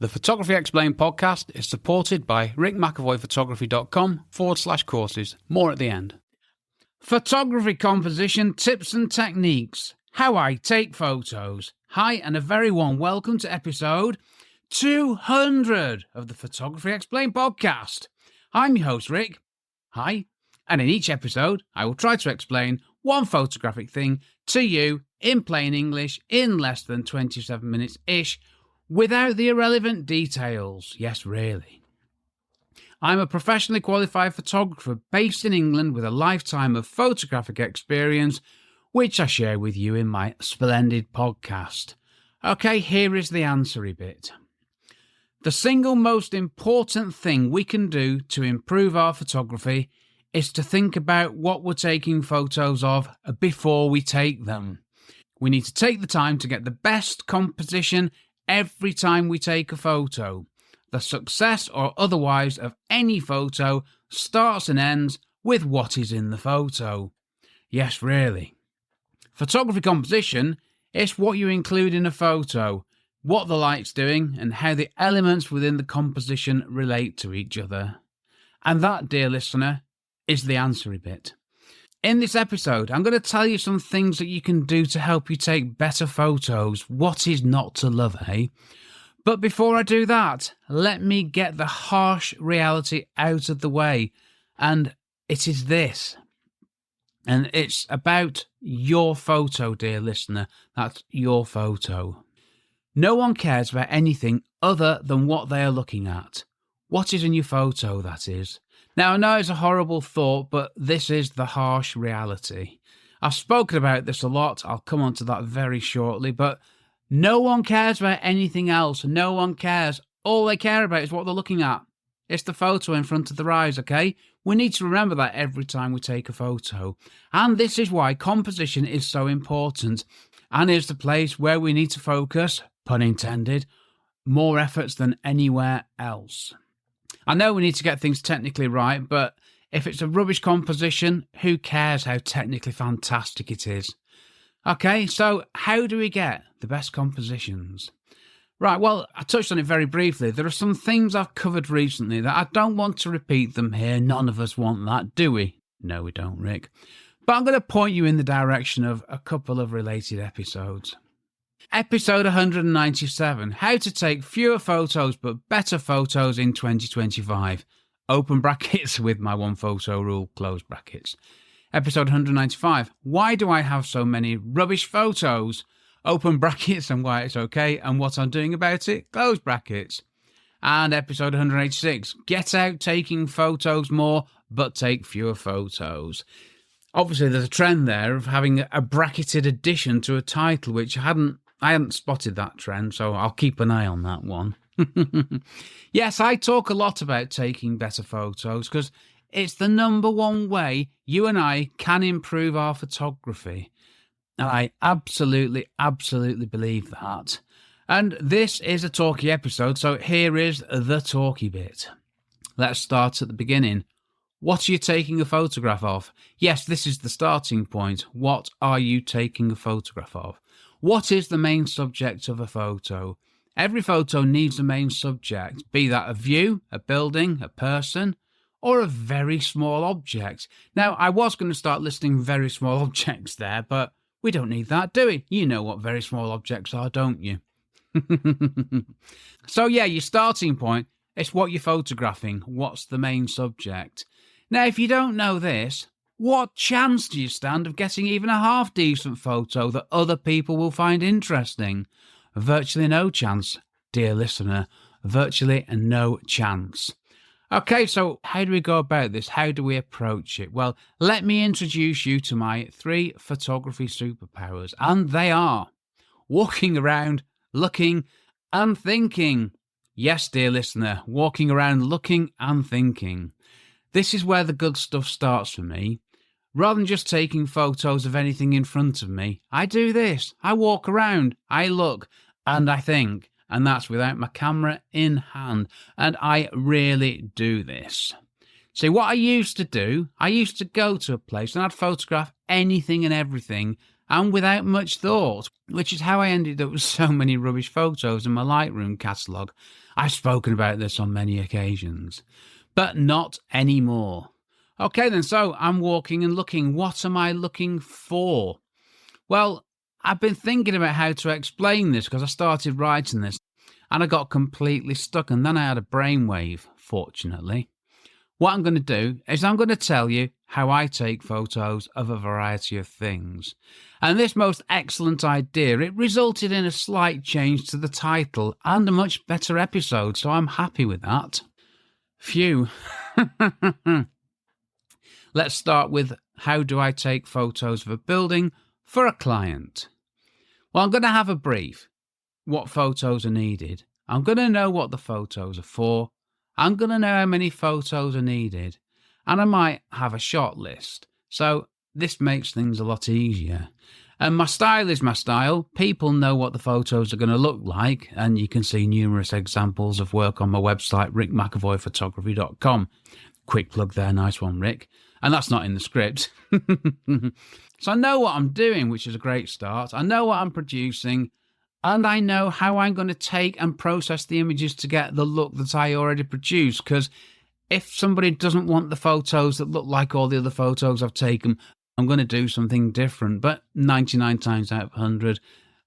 The Photography Explained podcast is supported by rickmcavoyphotography.com/courses. More at the end. Photography composition tips and techniques. How I take photos. Hi, and a very warm welcome to episode 200 of the Photography Explained podcast. I'm your host, Rick. Hi. And in each episode, I will try to explain one photographic thing to you in plain English in less than 27 minutes-ish, without the irrelevant details. Yes, really. I'm a professionally qualified photographer based in England with a lifetime of photographic experience, which I share with you in my splendid podcast. Okay, here is the answery bit. The single most important thing we can do to improve our photography is to think about what we're taking photos of before we take them. We need to take the time to get the best composition every time we take a photo. The success or otherwise of any photo starts and ends with what is in the photo. Yes, really. Photography composition is what you include in a photo, what the light's doing, and how the elements within the composition relate to each other. And that, dear listener, is the answery bit. In this episode, I'm going to tell you some things that you can do to help you take better photos. What is not to love, eh? But before I do that, let me get the harsh reality out of the way. And it is this. And it's about your photo, dear listener. That's your photo. No one cares about anything other than what they are looking at. What is in your photo, that is. Now, I know it's a horrible thought, but this is the harsh reality. I've spoken about this a lot. I'll come on to that very shortly, but no one cares about anything else. No one cares. All they care about is what they're looking at. It's the photo in front of their eyes, okay? We need to remember that every time we take a photo. And this is why composition is so important and is the place where we need to focus, pun intended, more efforts than anywhere else. I know we need to get things technically right, but if it's a rubbish composition, who cares how technically fantastic it is? Okay, so how do we get the best compositions? Right, well, I touched on it very briefly. There are some things I've covered recently that I don't want to repeat them here. None of us want that, do we? No, we don't, Rick. But I'm going to point you in the direction of a couple of related episodes. Episode 197, How to Take Fewer Photos But Better Photos in 2025. Open brackets with my one photo rule, close brackets. Episode 195, Why Do I Have So Many Rubbish Photos? Open brackets and why it's okay and what I'm doing about it, close brackets. And episode 186, Get Out Taking Photos More But Take Fewer Photos. Obviously, there's a trend there of having a bracketed addition to a title, which I hadn't spotted that trend, so I'll keep an eye on that one. Yes, I talk a lot about taking better photos because it's the number one way you and I can improve our photography. And I absolutely believe that. And this is a talky episode, so here is the talky bit. Let's start at the beginning. What are you taking a photograph of? Yes, this is the starting point. What are you taking a photograph of? What is the main subject of a photo? Every photo needs a main subject, be that a view, a building, a person, or a very small object. Now, I was going to start listing very small objects there, but we don't need that, do we? You know what very small objects are, don't you? So yeah, your starting point is what you're photographing. What's the main subject? Now, if you don't know this, what chance do you stand of getting even a half-decent photo that other people will find interesting? Virtually no chance, dear listener. Virtually no chance. Okay, so how do we go about this? How do we approach it? Well, let me introduce you to my 3 photography superpowers, and they are walking around, looking, and thinking. Yes, dear listener, walking around, looking, and thinking. This is where the good stuff starts for me. Rather than just taking photos of anything in front of me, I do this. I walk around, I look, and I think. And that's without my camera in hand. And I really do this. See, what I used to do, I used to go to a place and I'd photograph anything and everything and without much thought, which is how I ended up with so many rubbish photos in my Lightroom catalogue. I've spoken about this on many occasions, but not anymore. Okay then, so I'm walking and looking. What am I looking for? Well, I've been thinking about how to explain this because I started writing this and I got completely stuck, and then I had a brainwave, fortunately. What I'm going to do is I'm going to tell you how I take photos of a variety of things. And this most excellent idea, it resulted in a slight change to the title and a much better episode, so I'm happy with that. Phew. Let's start with how do I take photos of a building for a client. Well, I'm going to have a brief. What photos are needed. I'm going to know what the photos are for. I'm going to know how many photos are needed. And I might have a shot list. So this makes things a lot easier. And my style is my style. People know what the photos are going to look like. And you can see numerous examples of work on my website, rickmcavoyphotography.com. Quick plug there. Nice one, Rick. And that's not in the script. So I know what I'm doing, which is a great start. I know what I'm producing. And I know how I'm going to take and process the images to get the look that I already produced. Because if somebody doesn't want the photos that look like all the other photos I've taken, I'm going to do something different. But 99 times out of 100,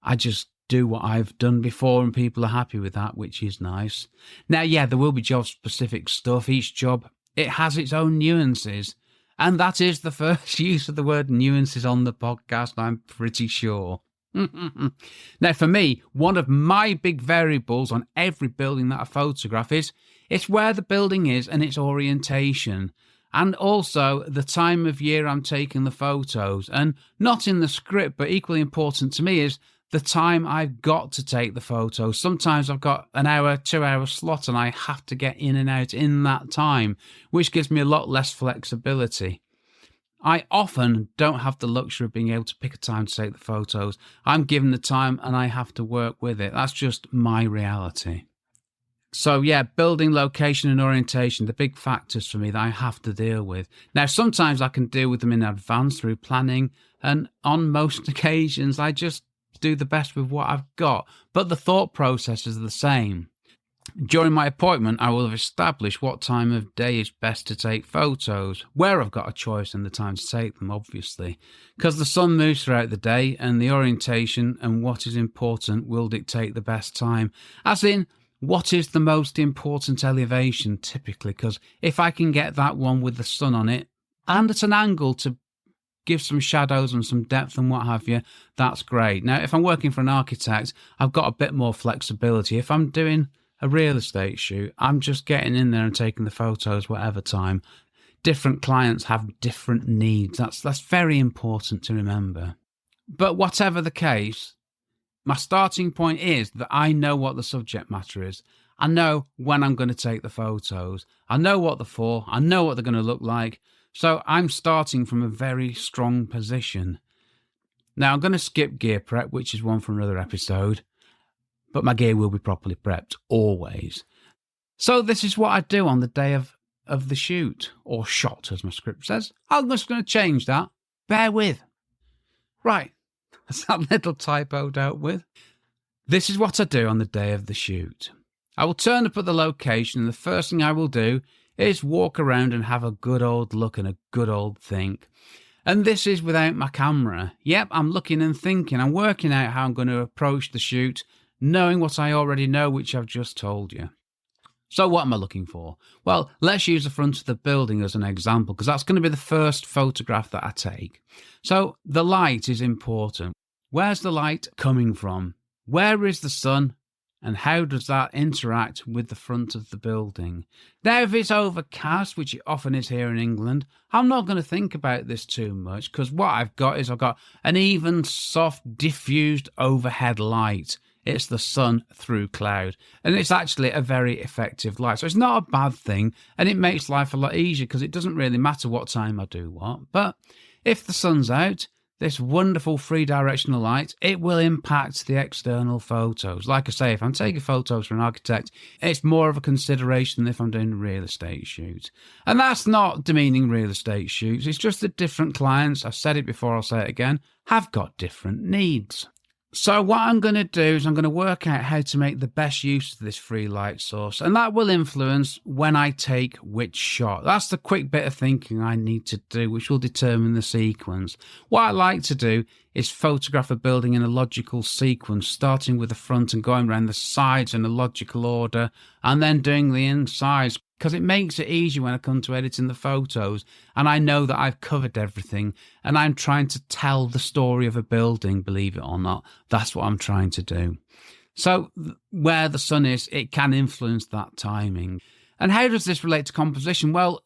I just do what I've done before and people are happy with that, which is nice. Now, yeah, there will be job-specific stuff. Each job, it has its own nuances. And that is the first use of the word nuances on the podcast, I'm pretty sure. Now, for me, one of my big variables on every building that I photograph is it's where the building is and its orientation, and also the time of year I'm taking the photos. And not in the script, but equally important to me is the time I've got to take the photos. Sometimes I've got an hour, 2 hour slot and I have to get in and out in that time, which gives me a lot less flexibility. I often don't have the luxury of being able to pick a time to take the photos. I'm given the time and I have to work with it. That's just my reality. So yeah, building, location and orientation, the big factors for me that I have to deal with. Now, sometimes I can deal with them in advance through planning, and on most occasions, I just do the best with what I've got. But the thought process is the same. During my appointment, I will have established what time of day is best to take photos, where I've got a choice and the time to take them, obviously, because the sun moves throughout the day and the orientation and what is important will dictate the best time. As in, what is the most important elevation, typically, because if I can get that one with the sun on it and at an angle to give some shadows and some depth and what have you, that's great. Now, if I'm working for an architect, I've got a bit more flexibility. If I'm doing a real estate shoot, I'm just getting in there and taking the photos whatever time. Different clients have different needs. That's very important to remember. But whatever the case, my starting point is that I know what the subject matter is. I know when I'm going to take the photos. I know what they're for. I know what they're going to look like. So I'm starting from a very strong position. Now, I'm going to skip gear prep, which is one for another episode. But my gear will be properly prepped, always. So this is what I do on the day of the shoot, or shot, as my script says. I'm just going to change that. Bear with. Right, that's that little typo dealt with. This is what I do on the day of the shoot. I will turn up at the location, and the first thing I will do is walk around and have a good old look and a good old think. And this is without my camera. Yep, I'm looking and thinking. I'm working out how I'm going to approach the shoot, knowing what I already know, which I've just told you. So what am I looking for? Well, let's use the front of the building as an example, because that's going to be the first photograph that I take. So the light is important. Where's the light coming from? Where is the sun? And how does that interact with the front of the building? Now, if it's overcast, which it often is here in England, I'm not going to think about this too much, because what I've got an even, soft, diffused overhead light. It's the sun through cloud. And it's actually a very effective light. So it's not a bad thing. And it makes life a lot easier because it doesn't really matter what time I do what. But if the sun's out, this wonderful three directional light, it will impact the external photos. Like I say, if I'm taking photos for an architect, it's more of a consideration than if I'm doing a real estate shoot. And that's not demeaning real estate shoots. It's just that different clients, I've said it before, I'll say it again, have got different needs. So what I'm going to do is I'm going to work out how to make the best use of this free light source, and that will influence when I take which shot. That's the quick bit of thinking I need to do, which will determine the sequence. What I like to do is photograph a building in a logical sequence, starting with the front and going around the sides in a logical order, and then doing the insides, because it makes it easy when I come to editing the photos and I know that I've covered everything and I'm trying to tell the story of a building, believe it or not. That's what I'm trying to do. So where the sun is, it can influence that timing. And how does this relate to composition? Well,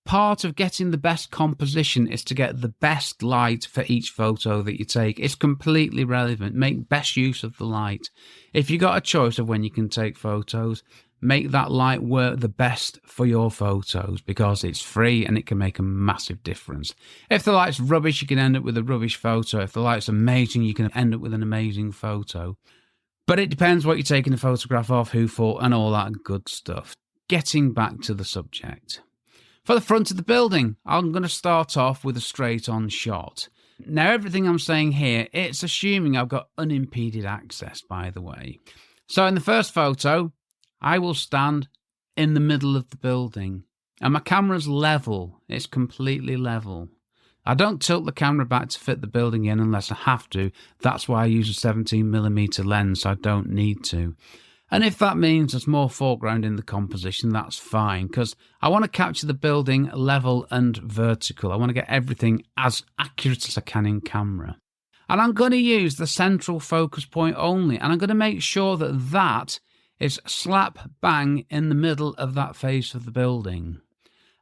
part of getting the best composition is to get the best light for each photo that you take. It's completely relevant. Make best use of the light. If you've got a choice of when you can take photos, make that light work the best for your photos because it's free and it can make a massive difference. If the light's rubbish, you can end up with a rubbish photo. If the light's amazing, you can end up with an amazing photo. But it depends what you're taking a photograph of, who for, and all that good stuff. Getting back to the subject. For the front of the building, I'm going to start off with a straight-on shot. Now, everything I'm saying here, it's assuming I've got unimpeded access, by the way. So in the first photo, I will stand in the middle of the building and my camera's level. It's completely level. I don't tilt the camera back to fit the building in unless I have to. That's why I use a 17mm lens. I don't need to. And if that means there's more foreground in the composition, that's fine because I want to capture the building level and vertical. I want to get everything as accurate as I can in camera. And I'm going to use the central focus point only. And I'm going to make sure that that is slap bang in the middle of that face of the building.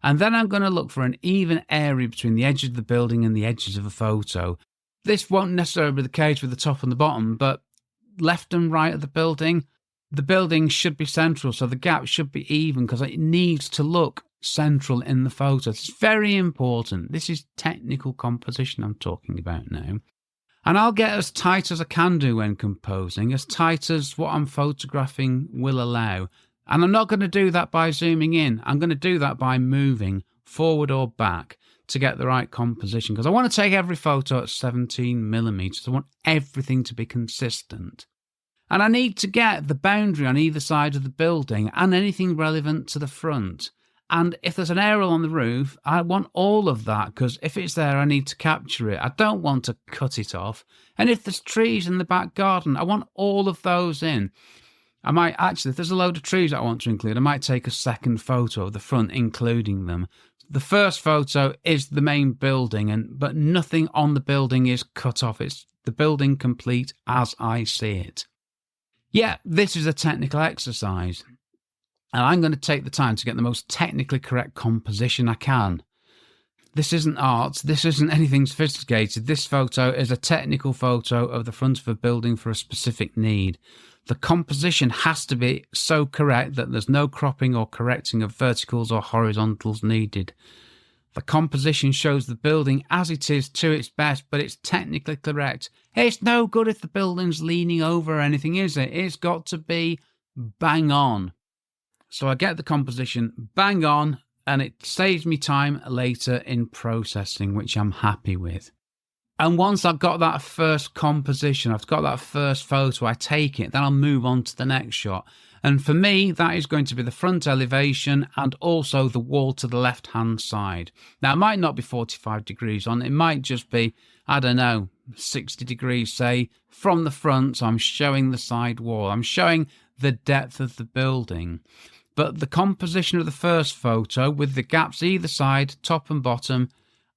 And then I'm going to look for an even area between the edge of the building and the edges of a photo. This won't necessarily be the case with the top and the bottom, but left and right of the building should be central, so the gap should be even because it needs to look central in the photo. It's very important. This is technical composition I'm talking about now. And I'll get as tight as I can do when composing, as tight as what I'm photographing will allow. And I'm not going to do that by zooming in. I'm going to do that by moving forward or back to get the right composition. Because I want to take every photo at 17mm. I want everything to be consistent. And I need to get the boundary on either side of the building and anything relevant to the front. And if there's an aerial on the roof, I want all of that because if it's there, I need to capture it. I don't want to cut it off. And if there's trees in the back garden, I want all of those in. I might actually, if there's a load of trees that I want to include, I might take a second photo of the front, including them. The first photo is the main building, but nothing on the building is cut off. It's the building complete as I see it. Yeah, this is a technical exercise. And I'm going to take the time to get the most technically correct composition I can. This isn't art. This isn't anything sophisticated. This photo is a technical photo of the front of a building for a specific need. The composition has to be so correct that there's no cropping or correcting of verticals or horizontals needed. The composition shows the building as it is to its best, but it's technically correct. It's no good if the building's leaning over or anything, is it? It's got to be bang on. So I get the composition bang on and it saves me time later in processing, which I'm happy with. And once I've got that first composition, I've got that first photo, I take it, then I'll move on to the next shot. And for me, that is going to be the front elevation and also the wall to the left-hand side. Now, it might not be 45 degrees on, it might just be, I don't know, 60 degrees, say, from the front. So I'm showing the side wall. I'm showing the depth of the building. But the composition of the first photo with the gaps either side, top and bottom,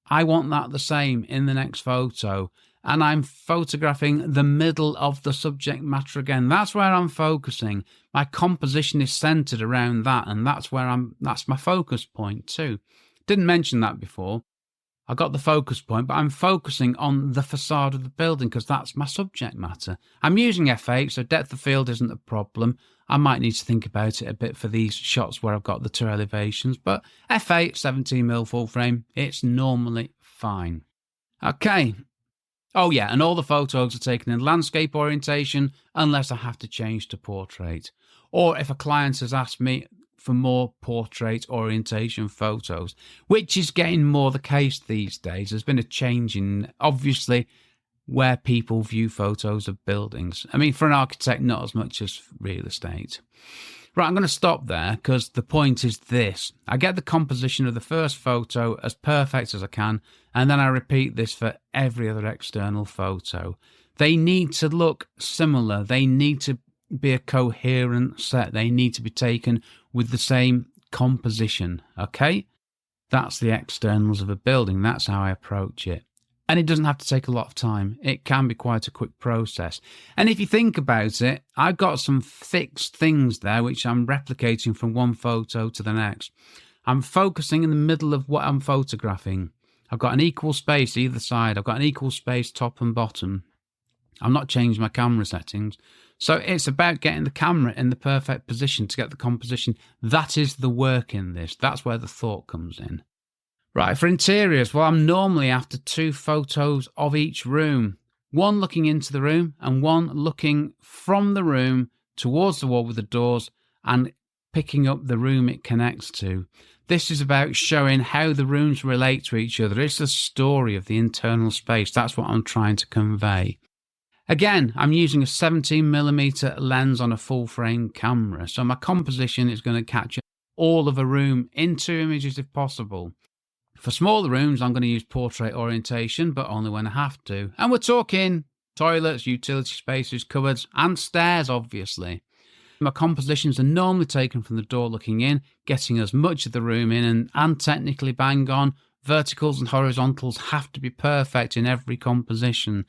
I want that the same in the next photo. And I'm photographing the middle of the subject matter again. That's where I'm focusing. My composition is centered around that, and that's my focus point too. Didn't mention that before. I got the focus point, but I'm focusing on the facade of the building because that's my subject matter. I'm using f8, so depth of field isn't a problem. I might need to think about it a bit for these shots where I've got the two elevations, but f8, 17mm full frame, it's normally fine. Okay, Oh yeah, and all the photos are taken in landscape orientation unless I have to change to portrait. Or if a client has asked me for more portrait orientation photos, which is getting more the case these days. There's been a change in, obviously, where people view photos of buildings. I mean, for an architect, not as much as real estate. Right, I'm going to stop there because the point is this. I get the composition of the first photo as perfect as I can, and then I repeat this for every other external photo. They need to look similar. They need to be a coherent set. They need to be taken with the same composition, okay? That's the externals of a building. That's how I approach it. And it doesn't have to take a lot of time. It can be quite a quick process. And if you think about it, I've got some fixed things there which I'm replicating from one photo to the next. I'm focusing in the middle of what I'm photographing. I've got an equal space either side. I've got an equal space top and bottom. I'm not changing my camera settings. So it's about getting the camera in the perfect position to get the composition. That is the work in this. That's where the thought comes in. Right, for interiors, well, I'm normally after 2 photos of each room. One looking into the room and one looking from the room towards the wall with the doors and picking up the room it connects to. This is about showing how the rooms relate to each other. It's the story of the internal space. That's what I'm trying to convey. Again, I'm using a 17mm lens on a full-frame camera, so my composition is going to capture all of a room in 2 images if possible. For smaller rooms, I'm going to use portrait orientation, but only when I have to. And we're talking toilets, utility spaces, cupboards, and stairs, obviously. My compositions are normally taken from the door looking in, getting as much of the room in and technically bang on. Verticals and horizontals have to be perfect in every composition.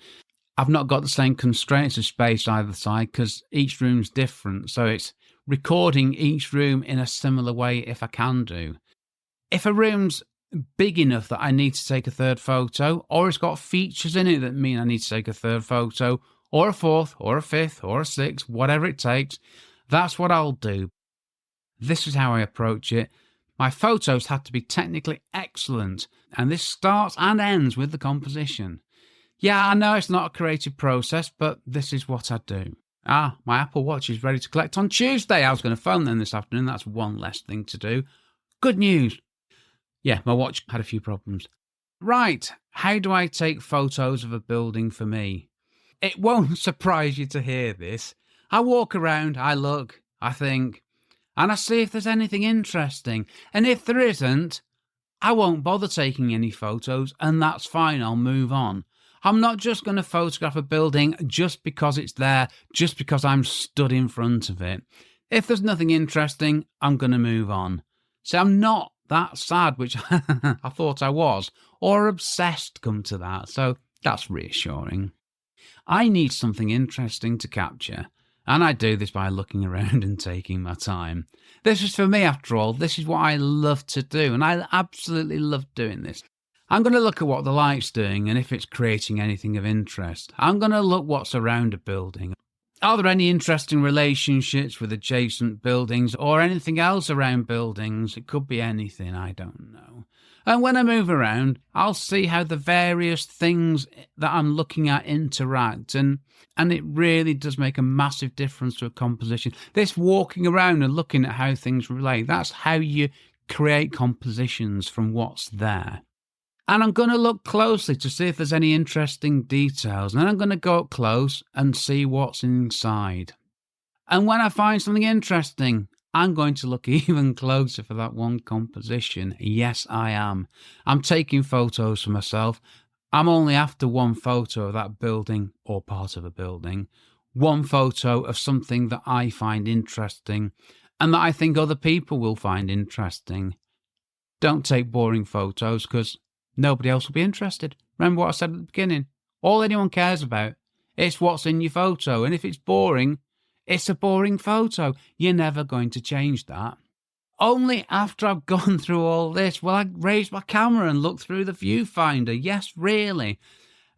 I've not got the same constraints of space either side because each room's different, so it's recording each room in a similar way if I can do. If a room's big enough that I need to take a third photo, or it's got features in it that mean I need to take a third photo, or a fourth, or a fifth, or a sixth, whatever it takes, that's what I'll do. This is how I approach it. My photos have to be technically excellent, and this starts and ends with the composition. Yeah, I know it's not a creative process, but this is what I do. My Apple Watch is ready to collect on Tuesday. I was going to phone them this afternoon. That's one less thing to do. Good news. Yeah, my watch had a few problems. Right, how do I take photos of a building for me? It won't surprise you to hear this. I walk around, I look, I think, and I see if there's anything interesting. And if there isn't, I won't bother taking any photos, and that's fine, I'll move on. I'm not just going to photograph a building just because it's there, just because I'm stood in front of it. If there's nothing interesting, I'm going to move on. So I'm not that sad, which I thought I was, or obsessed, come to that, so that's reassuring. I need something interesting to capture, and I do this by looking around and taking my time. This is for me, after all. This is what I love to do, and I absolutely love doing this. I'm going to look at what the light's doing and if it's creating anything of interest. I'm going to look what's around a building. Are there any interesting relationships with adjacent buildings or anything else around buildings? It could be anything, I don't know. And when I move around, I'll see how the various things that I'm looking at interact, and it really does make a massive difference to a composition. This walking around and looking at how things relate, that's how you create compositions from what's there. And I'm going to look closely to see if there's any interesting details. And then I'm going to go up close and see what's inside. And when I find something interesting, I'm going to look even closer for that one composition. Yes, I am. I'm taking photos for myself. I'm only after one photo of that building or part of a building. One photo of something that I find interesting and that I think other people will find interesting. Don't take boring photos because nobody else will be interested. Remember what I said at the beginning. All anyone cares about is what's in your photo. And if it's boring, it's a boring photo. You're never going to change that. Only after I've gone through all this will I raise my camera and look through the viewfinder. Yes, really.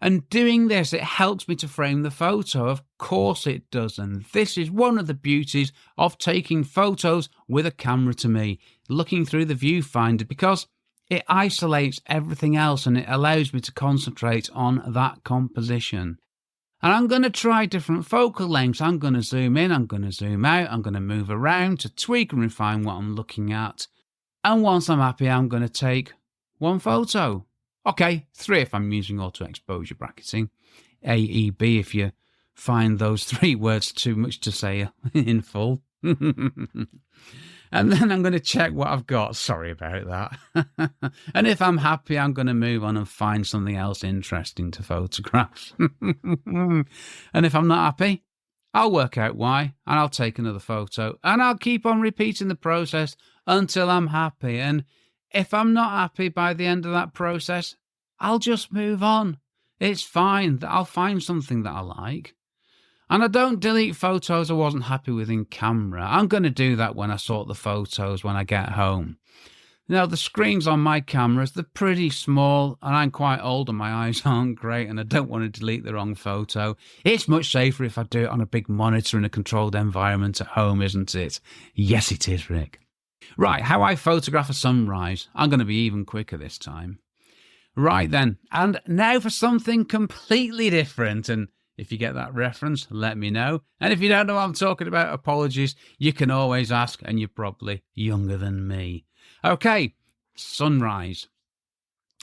And doing this, it helps me to frame the photo. Of course it does. And this is one of the beauties of taking photos with a camera to me. Looking through the viewfinder, because it isolates everything else and it allows me to concentrate on that composition. And I'm going to try different focal lengths. I'm going to zoom in, I'm going to zoom out, I'm going to move around to tweak and refine what I'm looking at. And once I'm happy, I'm going to take one photo. Okay, 3 if I'm using auto exposure bracketing. AEB if you find those 3 words too much to say in full. And then I'm going to check what I've got. Sorry about that. And if I'm happy, I'm going to move on and find something else interesting to photograph. And if I'm not happy, I'll work out why and I'll take another photo. And I'll keep on repeating the process until I'm happy. And if I'm not happy by the end of that process, I'll just move on. It's fine. I'll find something that I like. And I don't delete photos I wasn't happy with in camera. I'm going to do that when I sort the photos when I get home. Now, the screens on my cameras, they're pretty small, and I'm quite old and my eyes aren't great, and I don't want to delete the wrong photo. It's much safer if I do it on a big monitor in a controlled environment at home, isn't it? Yes, it is, Rick. Right, how I photograph a sunrise. I'm going to be even quicker this time. Right then, and now for something completely different, and if you get that reference, let me know. And if you don't know what I'm talking about, apologies. You can always ask, and you're probably younger than me. Okay, sunrise.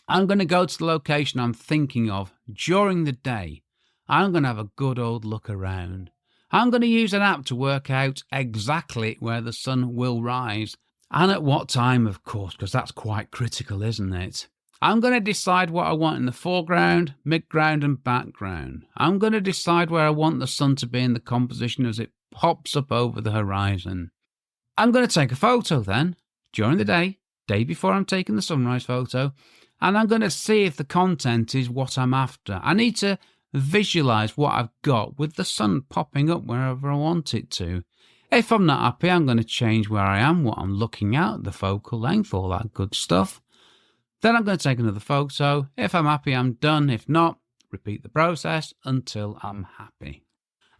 I'm going to go to the location I'm thinking of during the day. I'm going to have a good old look around. I'm going to use an app to work out exactly where the sun will rise. And at what time, of course, because that's quite critical, isn't it? I'm going to decide what I want in the foreground, midground and background. I'm going to decide where I want the sun to be in the composition as it pops up over the horizon. I'm going to take a photo then, during the day before I'm taking the sunrise photo, and I'm going to see if the content is what I'm after. I need to visualize what I've got with the sun popping up wherever I want it to. If I'm not happy, I'm going to change where I am, what I'm looking at, the focal length, all that good stuff. Then I'm going to take another photo. If I'm happy, I'm done. If not, repeat the process until I'm happy.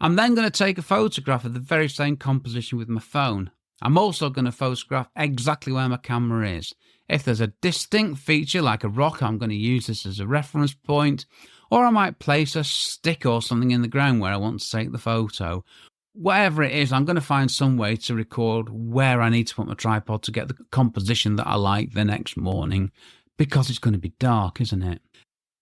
I'm then going to take a photograph of the very same composition with my phone. I'm also going to photograph exactly where my camera is. If there's a distinct feature like a rock, I'm going to use this as a reference point, or I might place a stick or something in the ground where I want to take the photo. Whatever it is, I'm going to find some way to record where I need to put my tripod to get the composition that I like the next morning, because it's going to be dark, isn't it?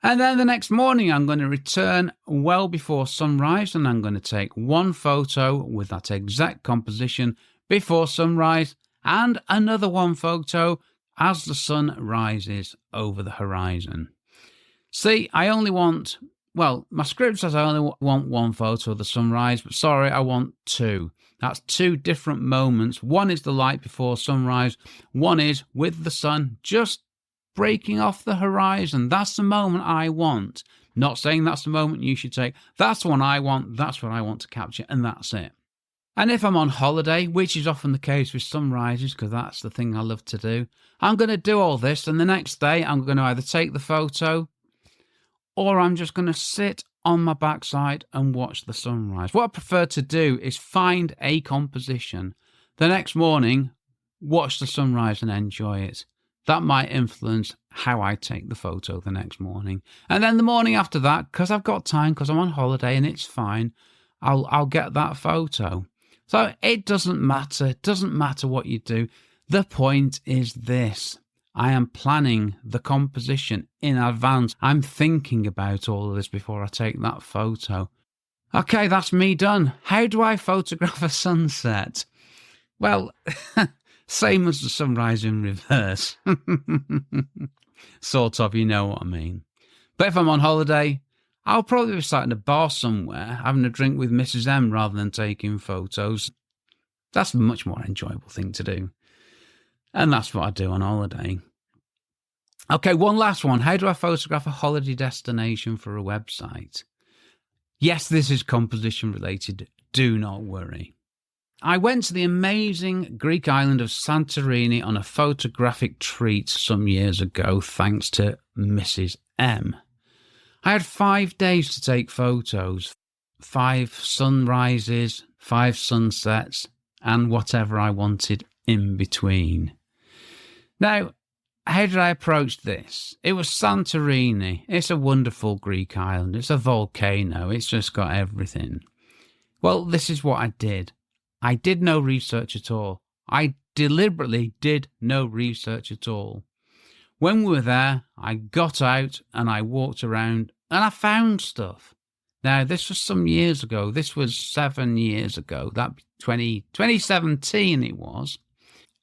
And then the next morning, I'm going to return well before sunrise, and I'm going to take one photo with that exact composition before sunrise, and another one photo as the sun rises over the horizon. See, I only want, well, my script says I only want one photo of the sunrise, but sorry, I want 2. That's 2 different moments. One is the light before sunrise. One is with the sun just breaking off the horizon. That's the moment I want. Not saying that's the moment you should take. That's the one I want. That's what I want to capture, and that's it. And if I'm on holiday, which is often the case with sunrises, because that's the thing I love to do, I'm going to do all this, and the next day I'm going to either take the photo or I'm just going to sit on my backside and watch the sunrise. What I prefer to do is find a composition. The next morning, watch the sunrise and enjoy it. That might influence how I take the photo the next morning. And then the morning after that, because I've got time, because I'm on holiday and it's fine, I'll get that photo. So it doesn't matter. It doesn't matter what you do. The point is this. I am planning the composition in advance. I'm thinking about all of this before I take that photo. Okay, that's me done. How do I photograph a sunset? Well, same as the sunrise in reverse. Sort of, you know what I mean. But if I'm on holiday, I'll probably be sat in a bar somewhere having a drink with Mrs. M rather than taking photos. That's a much more enjoyable thing to do. And that's what I do on holiday. Okay, one last one. How do I photograph a holiday destination for a website? Yes, this is composition related. Do not worry. I went to the amazing Greek island of Santorini on a photographic treat some years ago, thanks to Mrs. M. I had 5 days to take photos, 5 sunrises, 5 sunsets, and whatever I wanted in between. Now, how did I approach this? It was Santorini. It's a wonderful Greek island. It's a volcano. It's just got everything. Well, this is what I did. I did no research at all. I deliberately did no research at all. When we were there, I got out and I walked around and I found stuff. Now, this was some years ago. This was 7 years ago. That 2017 it was.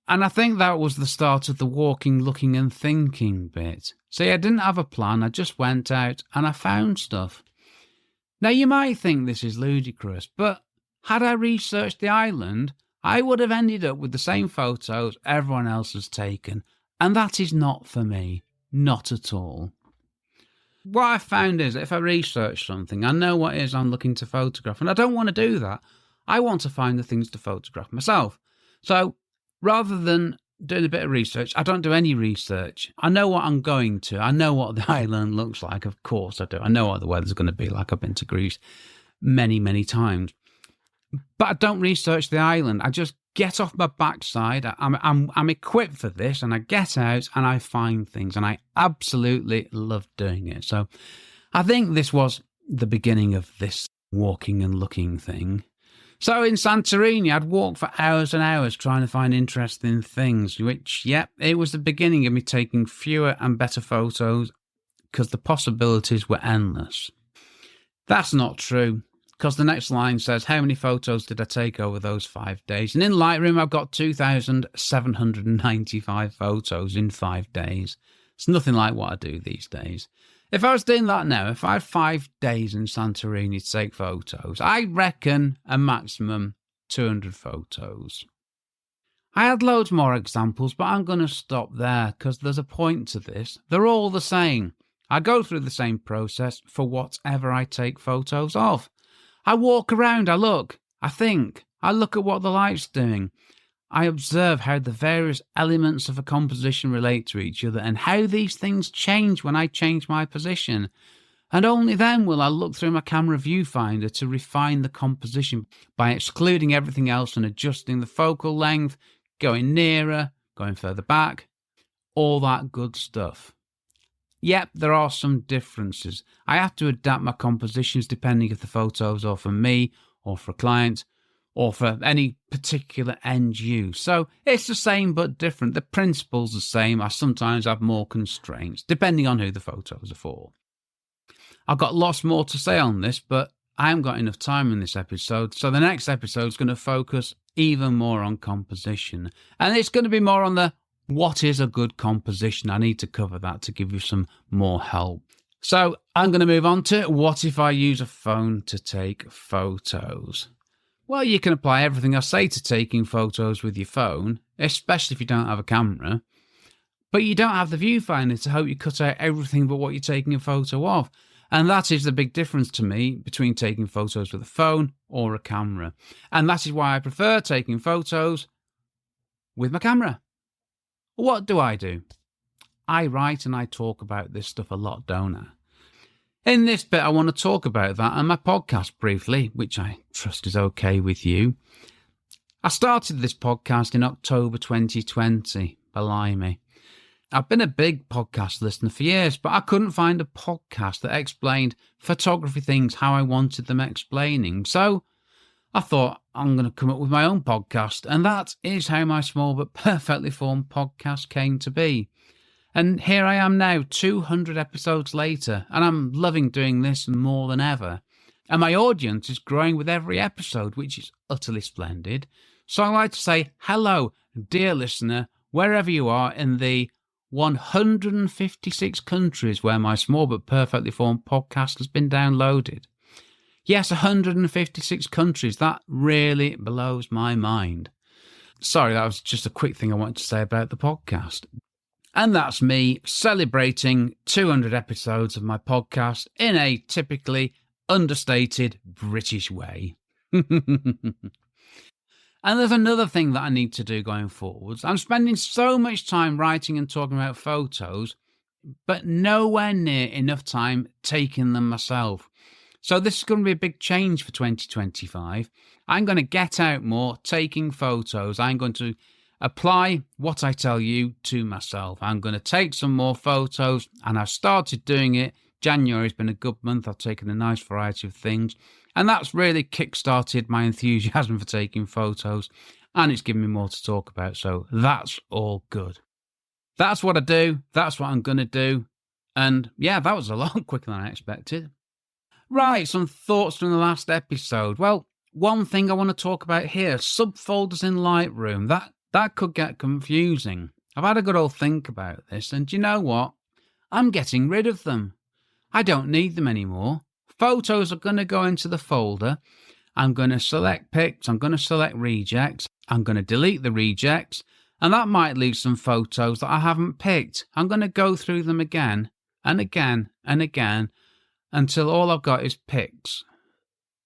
And I think that was the start of the walking, looking and thinking bit. See, I didn't have a plan. I just went out and I found stuff. Now, you might think this is ludicrous, but had I researched the island, I would have ended up with the same photos everyone else has taken. And that is not for me. Not at all. What I found is if I research something, I know what it is I'm looking to photograph. And I don't want to do that. I want to find the things to photograph myself. So rather than doing a bit of research, I don't do any research. I know what I'm going to. I know what the island looks like. Of course I do. I know what the weather's going to be like. I've been to Greece many, many times. But I don't research the island. I just get off my backside. I'm equipped for this, and I get out and I find things, and I absolutely love doing it. So I think this was the beginning of this walking and looking thing. So in Santorini, I'd walk for hours and hours trying to find interesting things, which, yep, it was the beginning of me taking fewer and better photos because the possibilities were endless. That's not true. Because the next line says, how many photos did I take over those 5 days? And in Lightroom, I've got 2,795 photos in 5 days. It's nothing like what I do these days. If I was doing that now, if I had 5 days in Santorini to take photos, I reckon a maximum 200 photos. I had loads more examples, but I'm going to stop there because there's a point to this. They're all the same. I go through the same process for whatever I take photos of. I walk around, I look, I think, I look at what the light's doing. I observe how the various elements of a composition relate to each other and how these things change when I change my position. And only then will I look through my camera viewfinder to refine the composition by excluding everything else and adjusting the focal length, going nearer, going further back, all that good stuff. Yep, there are some differences. I have to adapt my compositions depending if the photos are for me or for a client or for any particular end use. So it's the same but different. The principle's the same. I sometimes have more constraints depending on who the photos are for. I've got lots more to say on this, but I haven't got enough time in this episode. So the next episode is going to focus even more on composition. And it's going to be more on the what is a good composition? I need to cover that to give you some more help. So I'm going to move on to what if I use a phone to take photos? Well, you can apply everything I say to taking photos with your phone, especially if you don't have a camera. But you don't have the viewfinder to help you cut out everything but what you're taking a photo of. And that is the big difference to me between taking photos with a phone or a camera. And that is why I prefer taking photos with my camera. What do? I write and I talk about this stuff a lot, don't I? In this bit, I want to talk about that and my podcast briefly, which I trust is okay with you. I started this podcast in October 2020, blimey. I've been a big podcast listener for years, but I couldn't find a podcast that explained photography things how I wanted them explaining. So I thought I'm going to come up with my own podcast, and that is how my small but perfectly formed podcast came to be. And here I am now, 200 episodes later, and I'm loving doing this more than ever. And my audience is growing with every episode, which is utterly splendid. So I like to say hello, dear listener, wherever you are in the 156 countries where my small but perfectly formed podcast has been downloaded. Yes, 156 countries. That really blows my mind. Sorry, that was just a quick thing I wanted to say about the podcast. And that's me celebrating 200 episodes of my podcast in a typically understated British way. And there's another thing that I need to do going forwards. I'm spending so much time writing and talking about photos, but nowhere near enough time taking them myself. So this is going to be a big change for 2025. I'm going to get out more taking photos. I'm going to apply what I tell you to myself. I'm going to take some more photos, and I've started doing it. January's been a good month. I've taken a nice variety of things, and that's really kick-started my enthusiasm for taking photos, and it's given me more to talk about, so that's all good. That's what I do. That's what I'm going to do. And yeah, that was a lot quicker than I expected. Right, some thoughts from the last episode. Well, one thing I want to talk about here, subfolders in Lightroom. That could get confusing. I've had a good old think about this, and do you know what? I'm getting rid of them. I don't need them anymore. Photos are going to go into the folder. I'm going to select pics. I'm going to select rejects. I'm going to delete the rejects. And that might leave some photos that I haven't picked. I'm going to go through them again and again and again until all I've got is pics.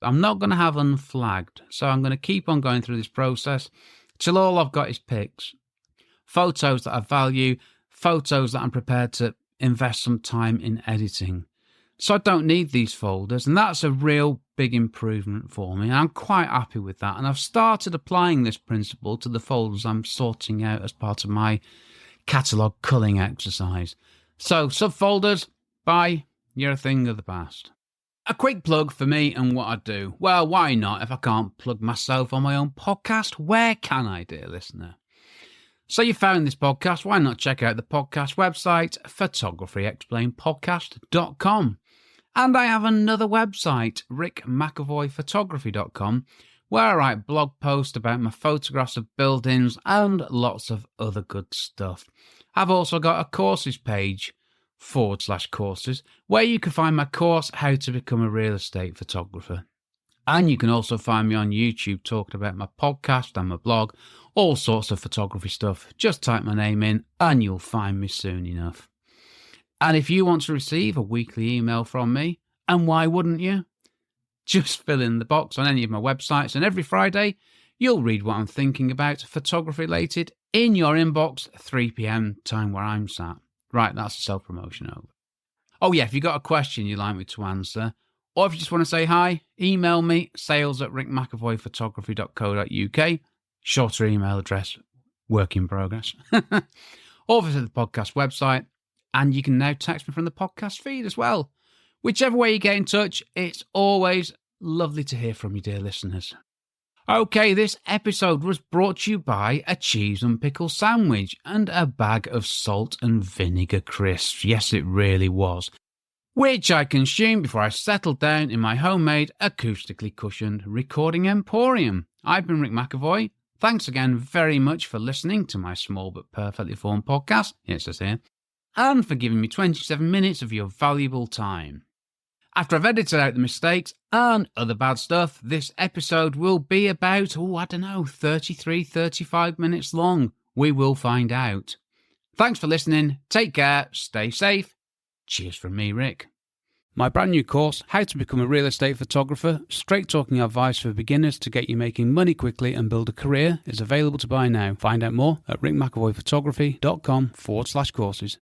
I'm not going to have unflagged. So I'm going to keep on going through this process till all I've got is pics. Photos that I value, photos that I'm prepared to invest some time in editing. So I don't need these folders, and that's a real big improvement for me. I'm quite happy with that, and I've started applying this principle to the folders I'm sorting out as part of my catalogue culling exercise. So subfolders, bye, you're a thing of the past. A quick plug for me and what I do. Well, why not? If I can't plug myself on my own podcast, where can I, dear listener? So you found this podcast, why not check out the podcast website, photographyexplainedpodcast.com. And I have another website, rickmcavoyphotography.com, where I write blog posts about my photographs of buildings and lots of other good stuff. I've also got a courses page, /courses, where you can find my course, How to Become a Real Estate Photographer. And you can also find me on YouTube talking about my podcast and my blog, all sorts of photography stuff. Just type my name in and you'll find me soon enough. And if you want to receive a weekly email from me, and why wouldn't you? Just fill in the box on any of my websites, and every Friday you'll read what I'm thinking about photography related in your inbox, 3 p.m. time where I'm sat. Right, that's a self-promotion over. Oh yeah, if you've got a question you'd like me to answer, or if you just want to say hi, email me, sales@rickmcavoyphotography.co.uk, shorter email address, work in progress, or visit the podcast website, and you can now text me from the podcast feed as well. Whichever way you get in touch, it's always lovely to hear from you, dear listeners. Okay, this episode was brought to you by a cheese and pickle sandwich and a bag of salt and vinegar crisps. Yes, it really was. Which I consumed before I settled down in my homemade, acoustically cushioned recording emporium. I've been Rick McAvoy. Thanks again very much for listening to my small but perfectly formed podcast. Yes, it says here. And for giving me 27 minutes of your valuable time. After I've edited out the mistakes and other bad stuff, this episode will be about, 33, 35 minutes long. We will find out. Thanks for listening. Take care. Stay safe. Cheers from me, Rick. My brand new course, How to Become a Real Estate Photographer, straight talking advice for beginners to get you making money quickly and build a career, is available to buy now. Find out more at rickmcavoyphotography.com/courses.